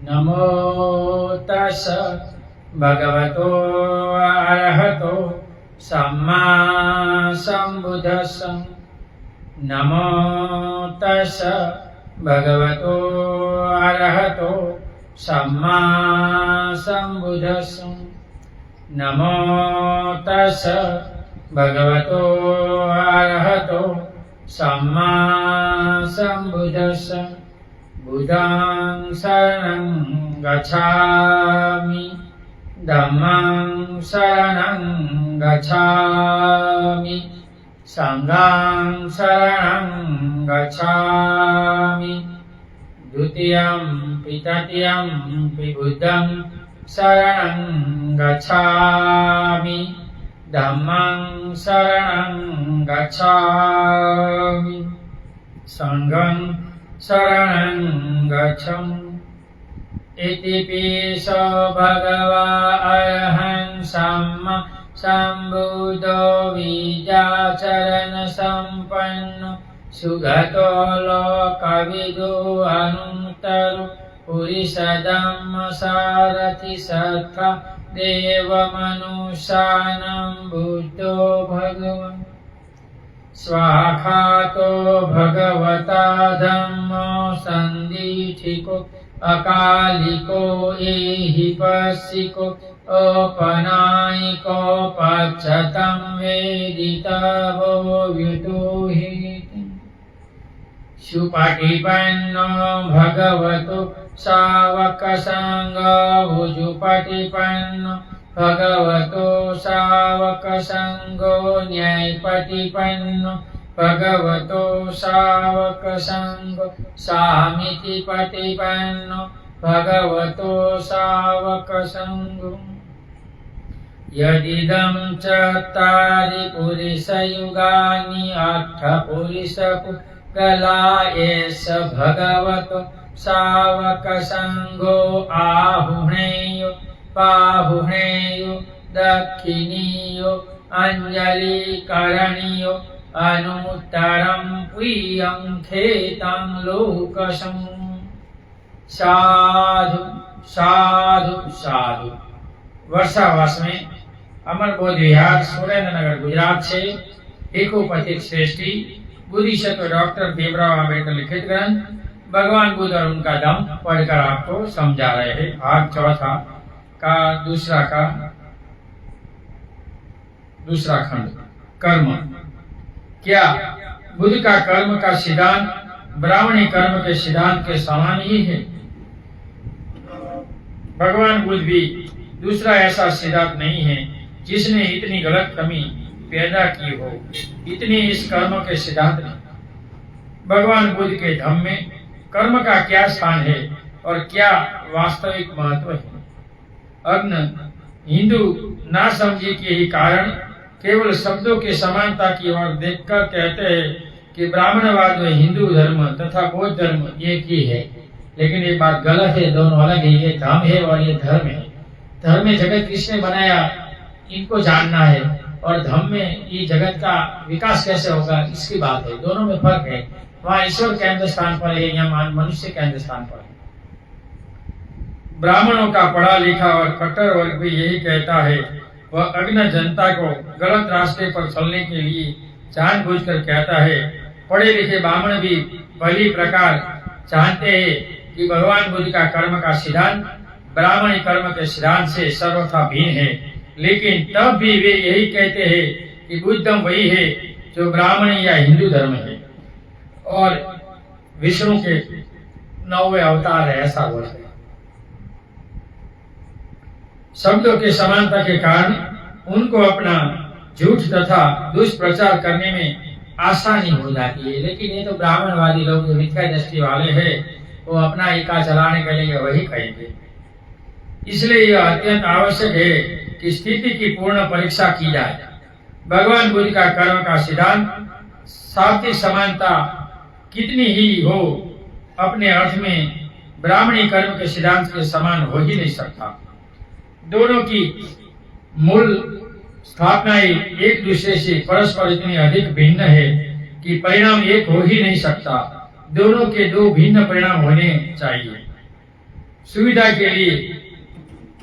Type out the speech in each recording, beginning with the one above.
नमो तस् भगवतो अरहतो सम्मा सम्बुद्धस्स। नमो तस् भगवतो अरहतो सम्मा सम्बुद्धस्स। नमो तस् भगवतो अरहतो सम्मा सम्बुद्धस्स। बुद्धं शरणं गच्छामि, धम्मं शरणं गच्छामि, संघं शरणं गच्छामि। द्वितीयं तृतीयं बुद्धं शरणं गच्छामि, धम्मं शरणं गच्छामि, संघं शरणं गच्छामि। इतिपिसो भगवा अरहं सम्मा सम्बुद्धो विद्याचरण सम्पन्नो सुगतो लोकविदो अनुत्तरो पुरुषधम्म सारथि सत्ता देवमनुष्याणां बुद्धो भगवान्। स्वाखातो भगवता धम्मो सन्दीठिको अकालिको एहिपस्सिको अपनायिको पच्यतं वेदितवो व्युतोहिति। सुपटिपन्नो भगवतो सावकसङ्गो भुजुपटिपन्नो भगवतो सावकसङ्गो न्यायपटिपन्नो भगवतो सावकसङ्गो सामितिपटिपन्नो भगवतो सावकसङ्गो। यदिदं चत्वारि पुरुषयुगानि अष्टपुरुषपुगला एष भगवतो सावकसङ्गो आहुणेयो बाहुणेयो दक्षिणीयो अंजलिकरणीयो अनुत्तरं प्रियं खेतं लोकसं। साधु साधु साधु। वर्षावास में अमरबोध विहार सुरेंद्रनगर गुजरात से एकोपथिक श्रेष्ठी बुद्धिसत्व डॉक्टर भीमराव आंबेडकर लिखित ग्रंथ भगवान बुद्ध और उनका धम्म पढ़कर आपको समझा रहे हैं। भाग चौथा का दूसरा खंड कर्म। क्या बुद्ध का कर्म का सिद्धांत ब्राह्मणी कर्म के सिद्धांत के समान ही है? भगवान बुद्ध भी दूसरा ऐसा सिद्धांत नहीं है जिसने इतनी गलतफहमी पैदा की हो। इतनी इस कर्म के सिद्धांत में भगवान बुद्ध के धम्म में कर्म का क्या स्थान है और क्या वास्तविक महत्व है? अग्न हिंदू ना समझी के ही कारण केवल शब्दों की समानता की ओर देखकर कहते हैं कि ब्राह्मणवाद में हिंदू धर्म तथा बौद्ध धर्म एक ही है, लेकिन ये बात गलत है। दोनों अलग है। ये धर्म है और ये धर्म है। धर्म में जगत किसने बनाया इनको जानना है, और धर्म में ये जगत का विकास कैसे होगा इसकी बात है। दोनों में फर्क है। वहाँ ईश्वर केंद्र स्थान पर है, यहाँ मनुष्य केंद्र स्थान पर है। ब्राह्मणों का पढ़ा लिखा और कट्टर वर्ग भी यही कहता है। वह अग्न जनता को गलत रास्ते पर चलने के लिए जानबूझकर कहता है। पढ़े लिखे ब्राह्मण भी भली प्रकार जानते हैं कि भगवान बुद्ध का कर्म का सिद्धांत ब्राह्मणी कर्म के सिद्धांत से सर्वथा भिन्न है, लेकिन तब भी वे यही कहते हैं कि बुद्धम वही है जो ब्राह्मणी या हिंदू धर्म है और विष्णु के 9वें अवतार है, ऐसा बोलते हैं। शब्दों के समानता के कारण उनको अपना झूठ तथा दुष्प्रचार करने में आसानी हो जाती है, लेकिन ये तो ब्राह्मणवादी लोग जो मिथ्या दृष्टि वाले हैं वो अपना इका चलाने के लिए वही कहेंगे। इसलिए यह अत्यंत आवश्यक है कि स्थिति की पूर्ण परीक्षा की जाए। भगवान बुद्ध का कर्म का सिद्धांत शाब्दिक समानता कितनी ही हो, अपने अर्थ में ब्राह्मणी कर्म के सिद्धांत के समान हो ही नहीं सकता। दोनों की मूल स्थापना एक दूसरे से परस्पर इतनी अधिक भिन्न है कि परिणाम एक हो ही नहीं सकता। दोनों के दो भिन्न परिणाम होने चाहिए। सुविधा के लिए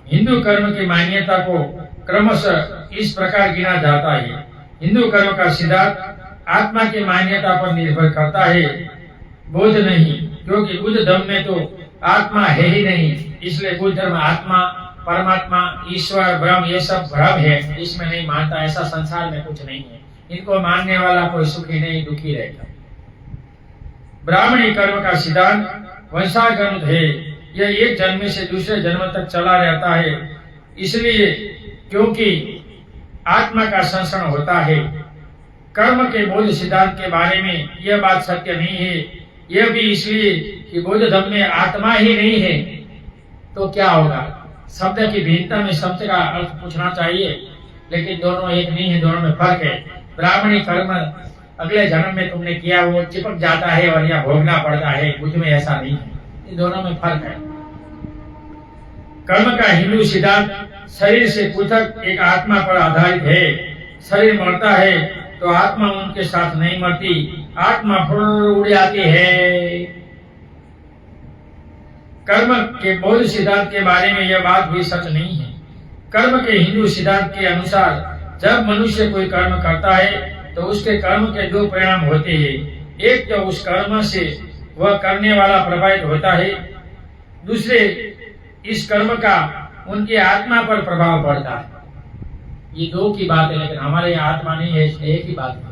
हिंदू कर्म की मान्यता को क्रमशः इस प्रकार गिना जाता है। हिंदू कर्म का सिद्धांत आत्मा की मान्यता पर निर्भर करता है, बौद्ध नहीं, क्योंकि बुद्ध धर्म में तो आत्मा है ही नहीं। इसलिए बुद्ध धर्म आत्मा, परमात्मा, ईश्वर, ब्रह्म ये सब भ्रम है, इसमें नहीं मानता। ऐसा संसार में कुछ नहीं है। इनको मानने वाला कोई सुखी नहीं, दुखी रहता। ब्राह्मणी कर्म का सिद्धांत वंशागत है। यह एक जन्म से दूसरे जन्म तक चला रहता है, इसलिए क्योंकि आत्मा का संसरण होता है। कर्म के बौद्ध सिद्धांत के बारे में यह बात सत्य नहीं है। यह भी इसलिए कि बौद्ध धर्म में आत्मा ही नहीं है, तो क्या होगा? शब्द की भिन्नता में शब्द का अर्थ पूछना चाहिए, लेकिन दोनों एक नहीं है, दोनों में फर्क है। ब्राह्मणी कर्म अगले जन्म में तुमने किया वो चिपक जाता है और यहाँ भोगना पड़ता है, मुझ में ऐसा नहीं है। इन दोनों में फर्क है। कर्म का हिंदू सिद्धांत शरीर से पृथक एक आत्मा पर आधारित है। शरीर मरता है तो आत्मा उनके साथ नहीं मरती, आत्मा उड़ जाती है। कर्म के बौद्ध सिद्धांत के बारे में यह बात भी सच नहीं है। कर्म के हिंदू सिद्धांत के अनुसार जब मनुष्य कोई कर्म करता है तो उसके कर्म के दो परिणाम होते हैं। एक तो उस कर्म से वह करने वाला प्रभावित होता है, दूसरे इस कर्म का उनकी आत्मा पर प्रभाव पड़ता है। ये दो की बात है, लेकिन हमारे यहाँ आत्मा नहीं है, इसलिए एक ही बात है।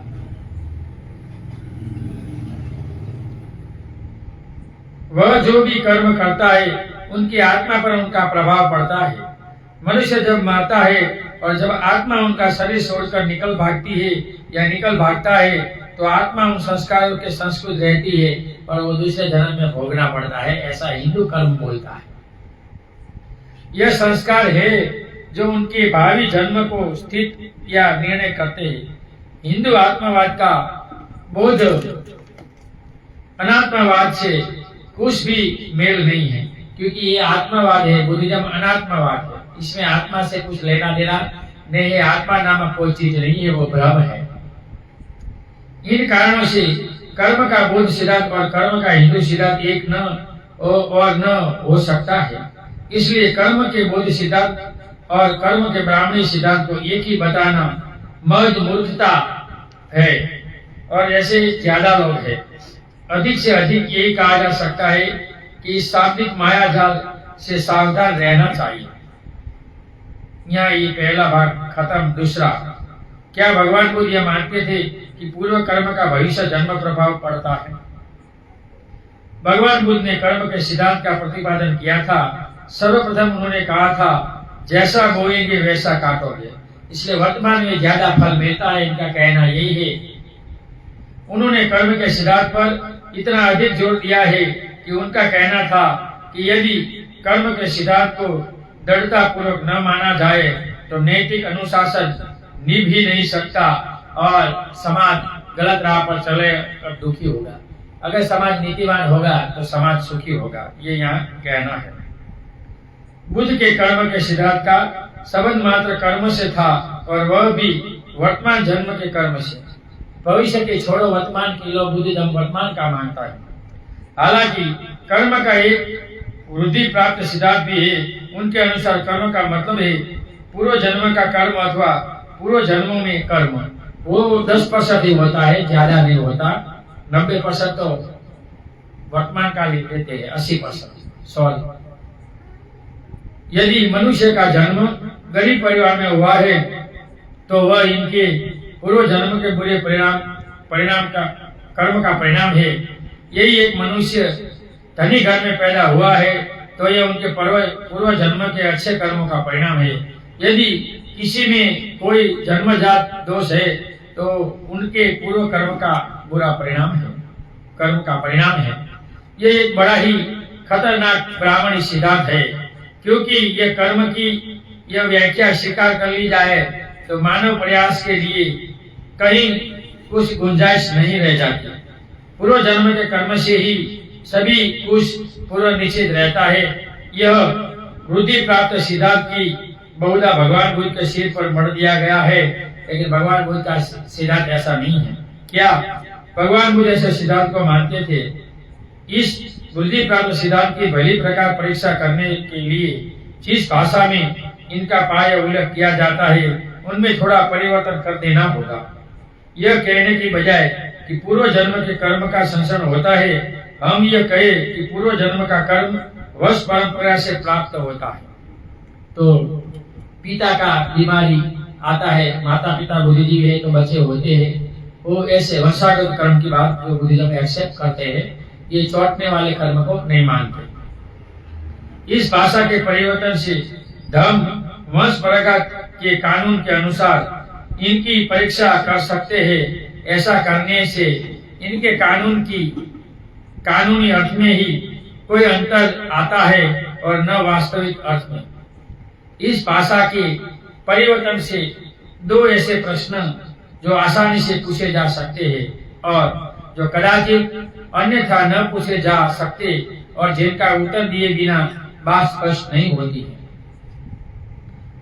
वह जो भी कर्म करता है उनकी आत्मा पर उनका प्रभाव पड़ता है। मनुष्य जब मरता है और जब आत्मा उनका शरीर छोड़कर निकल भागती है या निकल भागता है तो आत्मा उन संस्कारों के संस्कृत रहती है और वो दूसरे जन्म में भोगना पड़ता है। ऐसा हिंदू कर्म बोलता है। यह संस्कार है जो उनके भावी जन्म को स्थित या निर्णय करते हैं। हिंदू आत्मवाद का बौद्ध अनात्मवाद से कुछ भी मेल नहीं है, क्योंकि ये आत्मवाद है, बुद्धिज्म अनात्मवाद है। इसमें आत्मा से कुछ लेना देना नहीं है। आत्मा नामक कोई चीज नहीं है, वो भ्रम है। इन कारणों से कर्म का बौद्ध सिद्धांत और कर्म का हिंदू सिद्धांत एक न और न हो सकता है। इसलिए कर्म के बौद्ध सिद्धांत और कर्म के ब्राह्मणी सिद्धांत को एक ही बताना महज मूर्खता है। और ऐसे ज्यादा लोग हैं। अधिक से अधिक यही कहा जा सकता है कि इस शाब्दिक मायाजाल से सावधान रहना चाहिए। यहाँ ये पहला भाग खत्म। दूसरा, क्या भगवान बुद्ध यह मानते थे कि पूर्व कर्म का भविष्य जन्म प्रभाव पड़ता है? भगवान बुद्ध ने कर्म के सिद्धांत का प्रतिपादन किया था। सर्वप्रथम उन्होंने कहा था, जैसा बोएंगे वैसा काटोगे। इसलिए वर्तमान में ज्यादा फल मिलता है, इनका कहना यही है। उन्होंने कर्म के सिद्धांत पर इतना अधिक जोर दिया है कि उनका कहना था कि यदि कर्म के सिद्धांत को दृढ़ता पूर्वक न माना जाए तो नैतिक अनुशासन निभ ही नहीं सकता और समाज गलत राह पर चले और दुखी होगा। अगर समाज नीतिवान होगा तो समाज सुखी होगा, ये यहाँ कहना है। बुद्ध के कर्म के सिद्धांत का संबंध मात्र कर्म से था और वह भी वर्तमान जन्म के कर्म से। भविष्य के छोड़ो, वर्तमान के लोग बुद्धिज्म वर्तमान का मानता है। हालांकि कर्म का एक वृद्धि प्राप्त सिद्धांत भी है। उनके अनुसार कर्म का मतलब है पूर्व जन्म का कर्म अथवा पूर्व जन्मों में कर्म। वो 10% ही होता है, ज्यादा नहीं होता। 90% तो वर्तमान काल ही देते हैं, 80% सॉरी। यदि मनुष्य का जन्म गरीब परिवार में हुआ है तो वह इनके पूर्व जन्म के बुरे परिणाम का कर्म का परिणाम है। यही एक मनुष्य धनी घर में पैदा हुआ है तो यह उनके पूर्व जन्म के अच्छे कर्मों का परिणाम है। यदि किसी में कोई जन्मजात दोष है तो उनके पूर्व कर्म का बुरा परिणाम है, कर्म का परिणाम है। ये एक बड़ा ही खतरनाक ब्राह्मणी सिद्धांत है, क्योंकि यह कर्म की यह व्याख्या स्वीकार कर ली जाए तो मानव प्रयास के लिए कहीं कुछ गुंजाइश नहीं रह जाती। पूर्व जन्म के कर्म से ही सभी कुछ पूर्व निश्चित रहता है। यह वृद्धि प्राप्त सिद्धांत की बहुधा भगवान बुद्ध के सिर पर मढ़ दिया गया है, लेकिन भगवान बुद्ध का सिद्धांत ऐसा नहीं है। क्या भगवान बुद्ध ऐसे सिद्धांत को मानते थे? इस बुद्धि प्राप्त सिद्धांत की भली प्रकार परीक्षा करने के लिए जिस भाषा में इनका पाया उल्लेख किया जाता है उनमें थोड़ा परिवर्तन कर देना होगा। यह कहने की बजाय कि पूर्व जन्म के कर्म का संसरण होता है, हम यह कहे कि पूर्व जन्म का कर्म वंश परंपरा से प्राप्त होता है। तो पिता का बीमारी आता है, माता पिता बुद्धिजीवी है तो बच्चे होते हैं, वो ऐसे वंशागत कर्म की बात जो बुद्धिज्म एक्सेप्ट करते हैं, ये चौटने वाले कर्म को नहीं मानते। इस भाषा के परिवर्तन से धर्म वंश परंपरा के कानून के अनुसार इनकी परीक्षा कर सकते हैं। ऐसा करने से इनके कानूनी अर्थ में ही कोई अंतर आता है और न वास्तविक अर्थ में। इस भाषा के परिवर्तन से दो ऐसे प्रश्न जो आसानी से पूछे जा सकते हैं और जो कदाचित अन्यथा न पूछे जा सकते और जिनका उत्तर दिए बिना बात स्पष्ट नहीं होती है।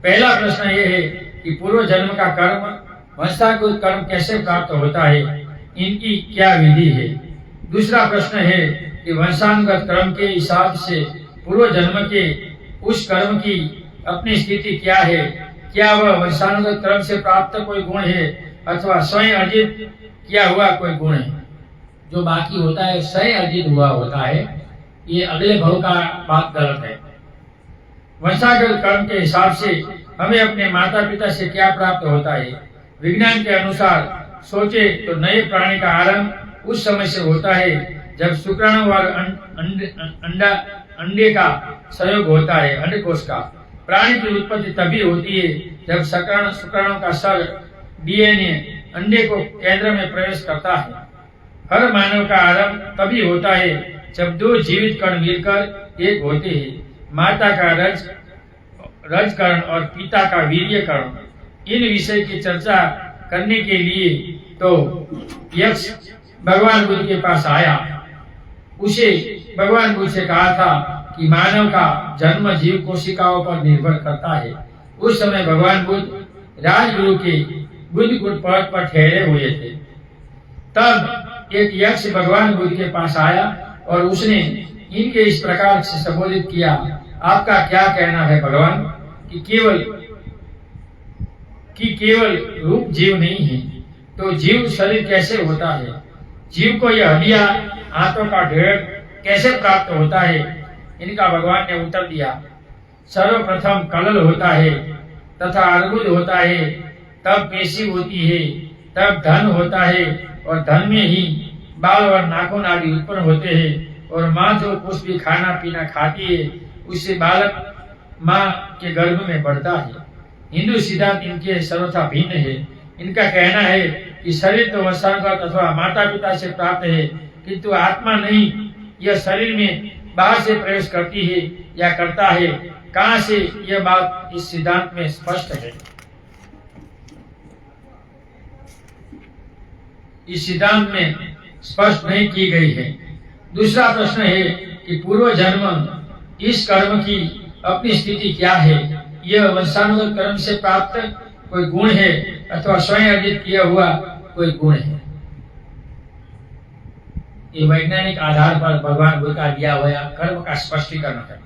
पहला प्रश्न यह है कि पूर्व जन्म का कर्म वंशागत कर्म कैसे प्राप्त होता है, इनकी क्या विधि है। दूसरा प्रश्न है कि वंशानुगत कर्म के हिसाब से पूर्व जन्म के उस कर्म की अपनी स्थिति क्या है, क्या वह वंशानुगत कर्म से प्राप्त कोई गुण है अथवा स्वयं अर्जित किया हुआ कोई गुण है। जो बाकी होता है स्वयं अर्जित हुआ होता है, ये अगले भव का बात गलत है। वंशागत कर्म के हिसाब से हमें अपने माता पिता से क्या प्राप्त होता है। विज्ञान के अनुसार सोचे तो नए प्राणी का आरंभ उस समय से होता है जब शुक्राणु और अंडे का संयोग होता है, अंडकोश का। प्राणी की उत्पत्ति तभी होती है जब शुक्राणु का सर डीएनए अंडे को केंद्र में प्रवेश करता है। हर मानव का आरंभ तभी होता है जब दो जीवित कण मिलकर एक होते हैं। माता का रजकरण और पिता का वीर्यकरण। इन विषय की चर्चा करने के लिए तो यक्ष भगवान बुद्ध के पास आया। उसे भगवान बुद्ध से कहा था कि मानव का जन्म जीव कोशिकाओं पर निर्भर करता है। उस समय भगवान बुद्ध राजगुरु के बुद्धकुट पर्वत पर ठहरे हुए थे। तब एक यक्ष भगवान बुद्ध के पास आया और उसने इनके इस प्रकार से संबोधित किया, आपका क्या कहना है भगवान कि केवल रूप जीव नहीं है तो जीव शरीर कैसे होता है। जीव को यह हड्डियां हाथों का ढेर कैसे प्राप्त होता है। इनका भगवान ने उत्तर दिया, सर्वप्रथम कलल होता है तथा अर्बुद होता है, तब पेशी होती है, तब धन होता है और धन में ही बाल और नाखून आदि उत्पन्न होते हैं और माँ जो कुछ भी खाना पीना खाती है उससे बालक माँ के गर्भ में बढ़ता है। हिंदू सिद्धांत इनके सर्वथा भिन्न है। इनका कहना है कि शरीर तो वंशानुगत अथवा माता पिता से प्राप्त है, किंतु आत्मा नहीं। यह शरीर में बाहर से प्रवेश करती है या करता है। कहाँ से यह बात इस सिद्धांत में स्पष्ट है। इस सिद्धांत में स्पष्ट नहीं की गई है। दूसरा प्रश्न है कि पूर्व जन्म इस कर्म की अपनी स्थिति क्या है। यह वंशानुगत कर्म से प्राप्त कोई गुण है अथवा स्वयं अर्जित किया हुआ कोई गुण है। ये वैज्ञानिक आधार पर भगवान बुद्ध का दिया हुआ कर्म का स्पष्टीकरण है।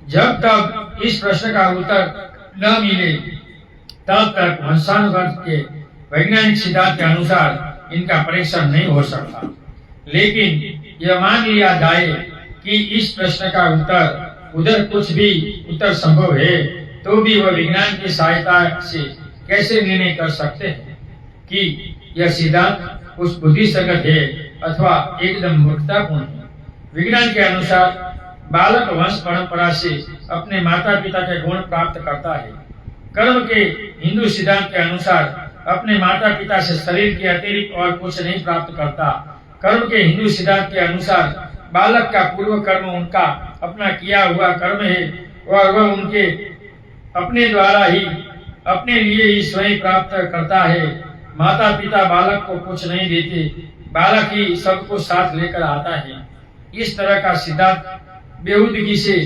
जब तक इस प्रश्न का उत्तर न मिले तब तक वंशानुगत के वैज्ञानिक सिद्धांत के अनुसार इनका परीक्षण नहीं हो सकता। लेकिन यह मान लिया जाए कि इस प्रश्न का उत्तर उधर कुछ भी उत्तर संभव है तो भी वह विज्ञान की सहायता से कैसे निर्णय कर सकते हैं कि यह सिद्धांत कुछ बुद्धि संगत है अथवा एकदम मूर्खतापूर्ण है। विज्ञान के अनुसार बालक वंश परंपरा से अपने माता पिता के गुण प्राप्त करता है। कर्म के हिंदू सिद्धांत के अनुसार अपने माता पिता से शरीर के अतिरिक्त और कुछ नहीं प्राप्त करता। कर्म के हिंदू सिद्धांत के अनुसार बालक का पूर्व कर्म उनका अपना किया हुआ कर्म है और वह उनके अपने द्वारा ही अपने लिए ही स्वयं प्राप्त करता है। माता पिता बालक को कुछ नहीं देते, बालक ही सबको साथ लेकर आता है। इस तरह का सिद्धांत बेहूदगी से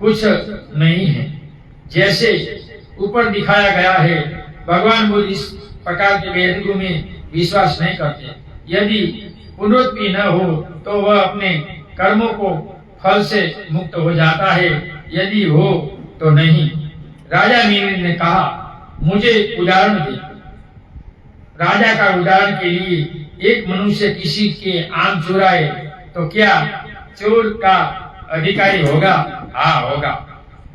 कुछ नहीं है। जैसे ऊपर दिखाया गया है, भगवान बुद्ध इस प्रकार के बेहूदगी में विश्वास नहीं करते। यदि पुनरुत्पत्ति न हो तो वह अपने कर्मों को फल से मुक्त हो जाता है, यदि हो तो नहीं। राजा मिलिंद ने कहा, मुझे उदाहरण दे। राजा का उदाहरण के लिए, एक मनुष्य किसी के आम चुराए तो क्या चोर का अधिकारी होगा? हाँ, होगा।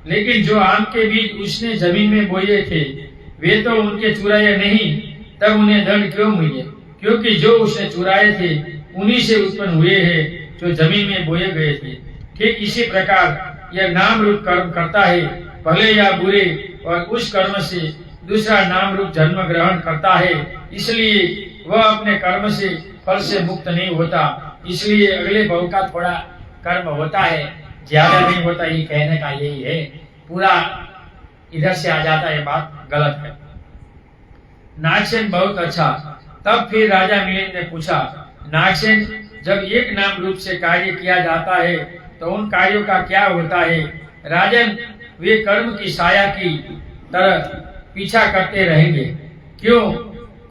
लेकिन जो आम के बीज उसने जमीन में बोए थे वे तो उनके चुराए नहीं, तब उन्हें दंड क्यों मिले? क्योंकि जो उसने चुराए थे उन्हीं से उत्पन्न हुए हैं जो जमीन में बोए गए थे। ठीक इसी प्रकार यह नाम रूप कर्म करता है, भले या बुरे, और उस कर्म से दूसरा नाम रूप जन्म ग्रहण करता है। इसलिए वह अपने कर्म से फल से मुक्त नहीं होता। इसलिए अगले भाव का थोड़ा कर्म होता है, ज्यादा नहीं होता। ये कहने का यही है, पूरा इधर से आ जाता है, बात गलत है। नागसेन, बहुत अच्छा। तब फिर राजा मिलिंद ने पूछा, नागसेन, जब एक नाम रूप से कार्य किया जाता है तो उन कार्यों का क्या होता है? राजन, वे कर्म की साया की तरह पीछा करते रहेंगे। क्यों?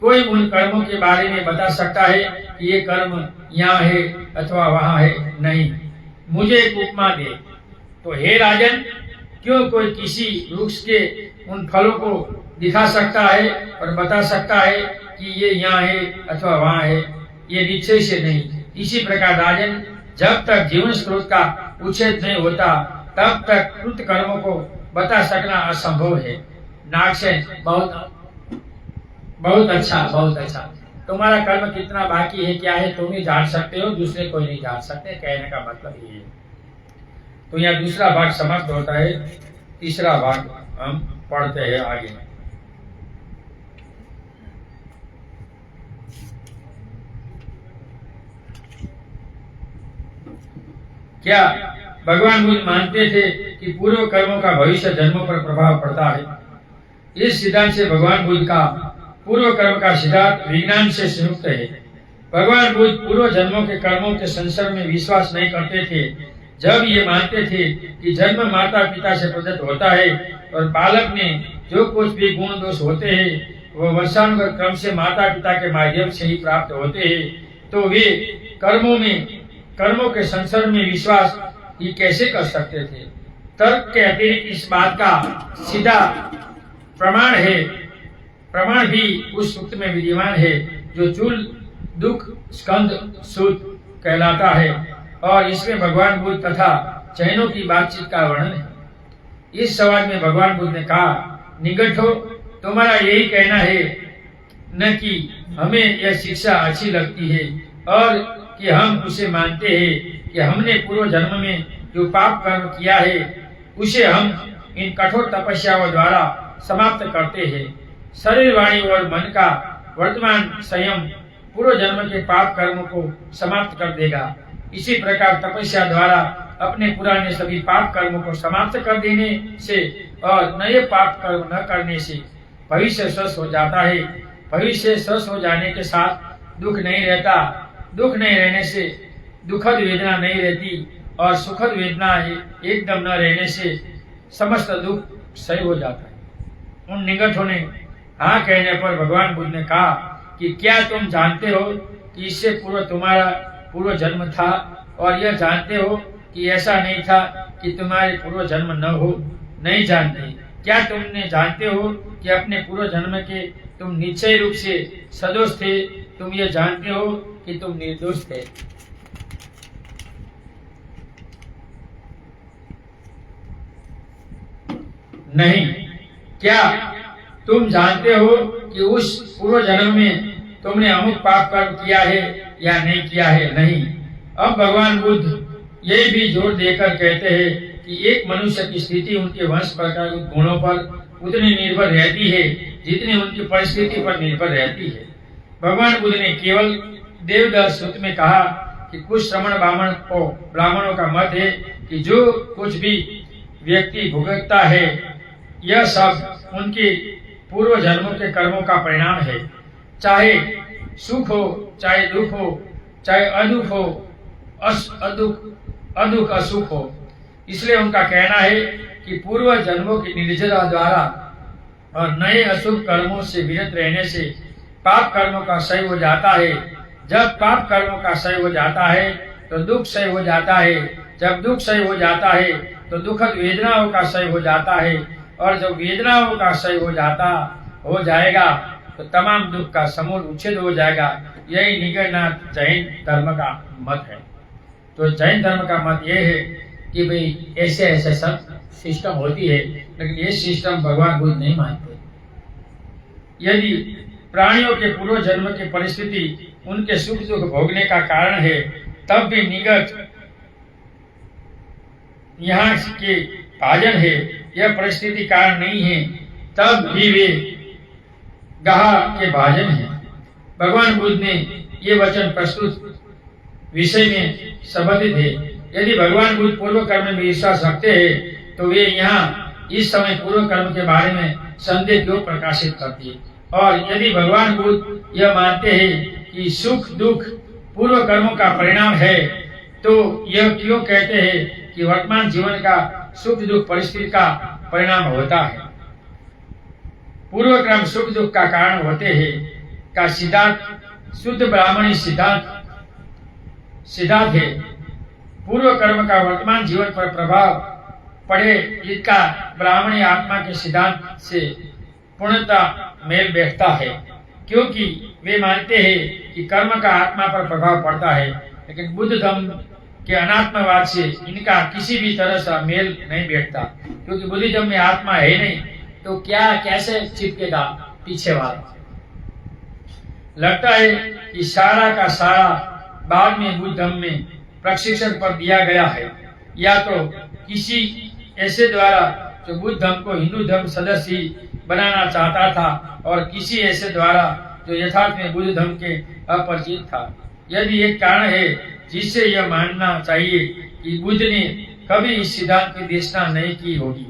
कोई उन कर्मों के बारे में बता सकता है कि ये कर्म यहाँ है अथवा वहाँ है? नहीं। मुझे एक उपमा दे। तो हे राजन, क्यों कोई किसी वृक्ष के उन फलों को दिखा सकता है और बता सकता है कि ये यहाँ है अथवा वहाँ है? ये निश्चय से नहीं। इसी प्रकार राजन, जब तक जीवन स्रोत का उच्छेद नहीं होता तब तक कृत कर्मों को बता सकना असंभव है। नागसेन, बहुत अच्छा, बहुत अच्छा। तुम्हारा कर्म कितना बाकी है, क्या है, तुम ही जान सकते हो, दूसरे कोई नहीं जान सकते। कहने का मतलब ये है। तो यहाँ दूसरा भाग समाप्त होता है, तीसरा भाग हम पढ़ते हैं आगे। क्या भगवान बुद्ध मानते थे कि पूर्व कर्मों का भविष्य जन्मों पर प्रभाव पड़ता है? इस सिद्धांत से भगवान बुद्ध का पूर्व कर्म का सिद्धांत विज्ञान से संयुक्त है। भगवान बुद्ध पूर्व जन्मों के कर्मों के संसर्ग में विश्वास नहीं करते थे। जब ये मानते थे कि जन्म माता पिता से प्रदत्त होता है और बालक में जो कुछ भी गुण दोष होते हैं वह वंशानुगत क्रम से माता पिता के माध्यम से ही प्राप्त होते हैं, तो वे कर्मों के संसर्ग में विश्वास ही कैसे कर सकते थे? तर्क के अतिरिक्त इस बात का सीधा प्रमाण भी उस सूक्त में विद्यमान है जो चूल दुख स्कंद सूत कहलाता है, और इसमें भगवान बुद्ध तथा जैनों की बातचीत का वर्णन है। इस सवाल में भगवान बुद्ध ने कहा, निगठो, तुम्हारा यही कहना है न कि हमें यह शिक्षा अच्छी लगती है और कि हम उसे मानते हैं कि हमने पूर्व जन्म में जो पाप कर्म किया है उसे हम इन कठोर तपस्याओं द्वारा समाप्त करते हैं। शरीर, वाणी और मन का वर्तमान संयम पूर्व जन्म के पाप कर्मों को समाप्त कर देगा। इसी प्रकार तपस्या द्वारा अपने पुराने सभी पाप कर्मों को समाप्त कर देने से और नए पाप कर्म न करने से भविष्य स्वस्थ हो जाता है। भविष्य स्वस्थ हो जाने के साथ दुख नहीं रहता। दुख नहीं रहने से दुखद वेदना नहीं रहती, और सुखद वेदना एकदम न रहने से समस्त दुख सही हो जाता है। उन निगठों ने हाँ कहने पर भगवान बुद्ध ने कहा कि क्या तुम जानते हो कि इससे पूर्व तुम्हारा पूर्व जन्म था, और यह जानते हो कि ऐसा नहीं था कि तुम्हारे पूर्व जन्म न हो? नहीं जानते। क्या तुमने जानते हो कि अपने पूर्व जन्म के तुम निश्चय रूप से सदोष थे? तुम ये जानते हो कि तुम निर्दोष थे? नहीं। क्या तुम जानते हो कि उस पूर्व जन्म में तुमने अमुक पाप कर्म किया है या नहीं किया है? नहीं। अब भगवान बुद्ध ये भी जोर देकर कहते हैं कि एक मनुष्य की स्थिति उनके वंश प्रकार गुणों पर उतनी निर्भर रहती है जितनी उनकी परिस्थिति पर निर्भर रहती है। भगवान बुद्ध ने केवल देवदत्त सूत्र में कहा कि कुछ श्रमण ब्राह्मणों का मत है कि जो कुछ भी व्यक्ति भुगतता है यह सब उनके पूर्व जन्मों के कर्मों का परिणाम है। चाहे सुख हो, चाहे दुख हो, चाहे अदुख हो, अदुख असुख हो। इसलिए उनका कहना है कि पूर्व जन्मों की निर्जरा द्वारा और नए अशुभ कर्मों से विरत रहने से पाप कर्मों का क्षय हो जाता है। जब पाप कर्मों का क्षय हो जाता है तो दुख क्षय हो जाता है, जब दुख क्षय हो जाता है तो दुखद वेदनाओं का क्षय हो जाता है, और जब वेदनाओं का क्षय हो जाएगा तो तमाम दुख का समूल उच्छेद हो जाएगा। यही निगरनाथ जैन धर्म का मत है। तो जैन धर्म का मत यह है कि भाई ऐसे ऐसे सब सिस्टम होती है, लेकिन ये सिस्टम भगवान बुद्ध नहीं मानते। यदि प्राणियों के पूर्व जन्म की परिस्थिति उनके सुख दुख भोगने का कारण है, तब भी निगत यहाँ के भाजन है, यह परिस्थिति कारण नहीं है, तब भी वे गहा के भाजन है। भगवान बुद्ध ने ये वचन प्रस्तुत विषय में संबंधित है। यदि भगवान बुद्ध पूर्व कर्म में विश्वास रखते हैं तो वे यहाँ इस समय पूर्व कर्म के बारे में संदेह क्यों प्रकाशित करती है, और यदि भगवान बुद्ध यह मानते हैं कि सुख दुख पूर्व कर्मों का परिणाम है, तो यह क्यों कहते हैं कि वर्तमान जीवन का सुख दुख परिस्थिति का परिणाम होता है। पूर्व कर्म सुख दुख का कारण होते हैं का सिद्धांत शुद्ध ब्राह्मणी सिद्धांत है। पूर्व कर्म का वर्तमान जीवन पर प्रभाव पड़े, इसका ब्राह्मणी आत्मा के सिद्धांत से पूर्णतः मेल बैठता है, क्योंकि वे मानते हैं कि कर्म का आत्मा पर प्रभाव पड़ता है, लेकिन बुद्ध धर्म के अनात्मवाद से इनका किसी भी तरह से मेल नहीं बैठता, क्योंकि बुद्धिज्म में आत्मा है नहीं, तो क्या कैसे चिपकेगा पीछे वाला। लगता है कि सारा का सारा बाद में बुद्ध धर्म में प्रशिक्षण पर दिया गया है, या तो किसी ऐसे द्वारा जो बुद्ध धर्म को हिंदू धर्म सदस्य ही बनाना चाहता था, और किसी ऐसे द्वारा जो यथार्थ में बुद्ध धर्म के अपरिचित था। यदि एक कारण है जिससे यह मानना चाहिए कि बुद्ध ने कभी इस सिद्धांत की देशना नहीं की होगी,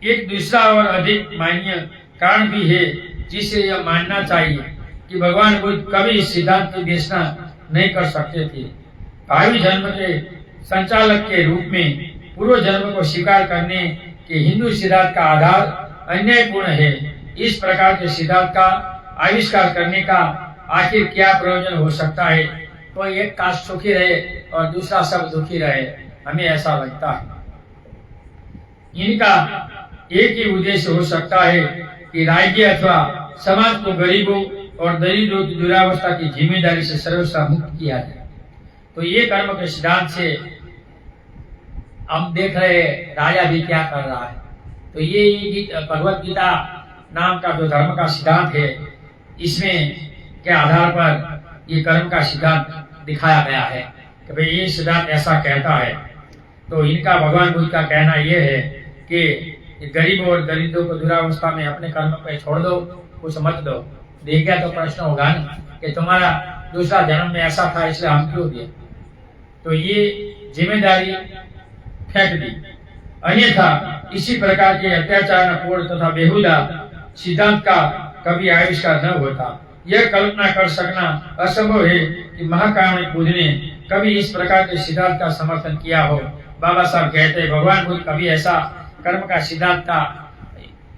एक दूसरा और अधिक मान्य कारण भी है जिससे यह मानना चाहिए कि भगवान बुद्ध कभी इस सिद्धांत की देशना नहीं कर सकते थे। भावी जन्म के संचालक के रूप में पूर्व जन्म को स्वीकार करने के हिंदू सिद्धांत का आधार अन्यायपूर्ण है। इस प्रकार के सिद्धांत का आविष्कार करने का आखिर क्या प्रयोजन हो सकता है। तो एक कास्ट सुखी रहे और दूसरा सब दुखी रहे, हमें ऐसा लगता है। इनका एक ही उद्देश्य हो सकता है कि राज्य अथवा समाज को गरीबों और दरिद्रों की दुरावस्था की जिम्मेदारी से सर्वथा मुक्त किया जाए। तो ये कर्म के सिद्धांत से हम देख रहे राजा भी क्या कर रहा है। तो ये भगवत गीता नाम का जो धर्म का सिद्धांत है, इसमें के आधार पर ये कर्म का सिद्धांत दिखाया गया है कि भाई ये सिद्धांत ऐसा कहता है। तो इनका भगवान बुद्ध का कहना यह है कि गरीबों और दरिद्रों को दुरावस्था में अपने कर्म पे छोड़ दो, कुछ मत दो। देख गया तो प्रश्न होगा ना कि तुम्हारा दूसरा जन्म में ऐसा था इसलिए हम क्यों दिए। तो ये जिम्मेदारी फेंक दी। अन्यथा इसी प्रकार के अत्याचारपूर्ण तथा बेहुदा सिद्धांत का कभी आविष्कार न होता। यह कल्पना कर सकना असंभव है कि महाकारुणिक बुद्ध ने कभी इस प्रकार के सिद्धांत का समर्थन किया हो। बाबा साहब कहते भगवान बुद्ध कभी ऐसा कर्म का सिद्धांत का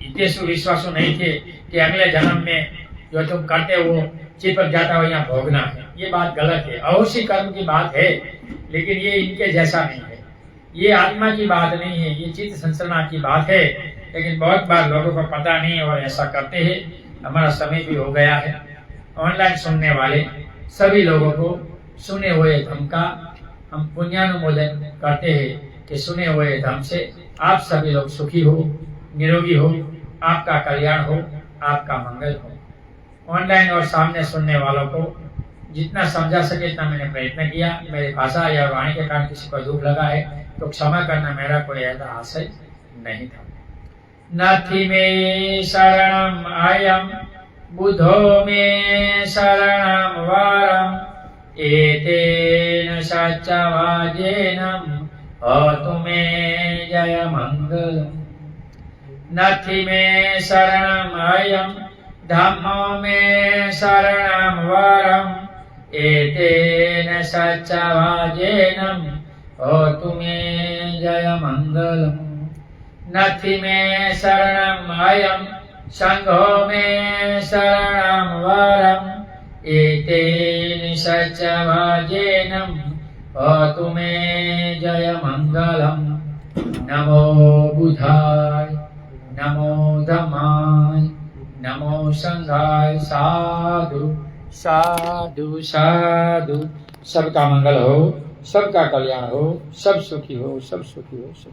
इतेशु विश्वासु नहीं थे कि अगले जन्म में जो तुम करते वो चिपक जाता हो यहाँ भोगना है। ये बात गलत है। अवश्य कर्म की बात है, लेकिन ये इनके जैसा नहीं है। ये आत्मा की बात नहीं है, ये चित्त संसरना की बात है। लेकिन बहुत बार लोगों को पता नहीं और ऐसा करते हैं। हमारा समय भी हो गया है। ऑनलाइन सुनने वाले सभी लोगों को सुने हुए धर्म का हम पुण्यानुमोदन करते हैं कि सुने हुए धर्म से आप सभी लोग सुखी हो, निरोगी हो, आपका कल्याण हो, आपका मंगल हो। ऑनलाइन और सामने सुनने वालों को जितना समझा सके इतना मैंने प्रयत्न किया। मेरी भाषा या वाणी के कारण किसी को दुख लगा है तो क्षमा करना, मेरा कोई ऐसा आशय नहीं था। नथि मे शरणम आयम बुद्धो मे शरणम वरम एतेन सच्चवाजेन होतु मे जय मंगलम। नथि मे शरणम आयम धम्मो मे शरणम वरम एतेन सच्चवाजेन होतु मे जय मंगलम। नथि मे शरणम अयम संघो मे शरणम वरम एतेन सत्यवाजेनम भवतु मे जय मंगलम। नमो बुधाय, नमो धम्माय, नमो संघाय। साधु साधु साधु। सबका मंगल हो, सबका कल्याण हो, सब सुखी हो, सब सुखी हो, सब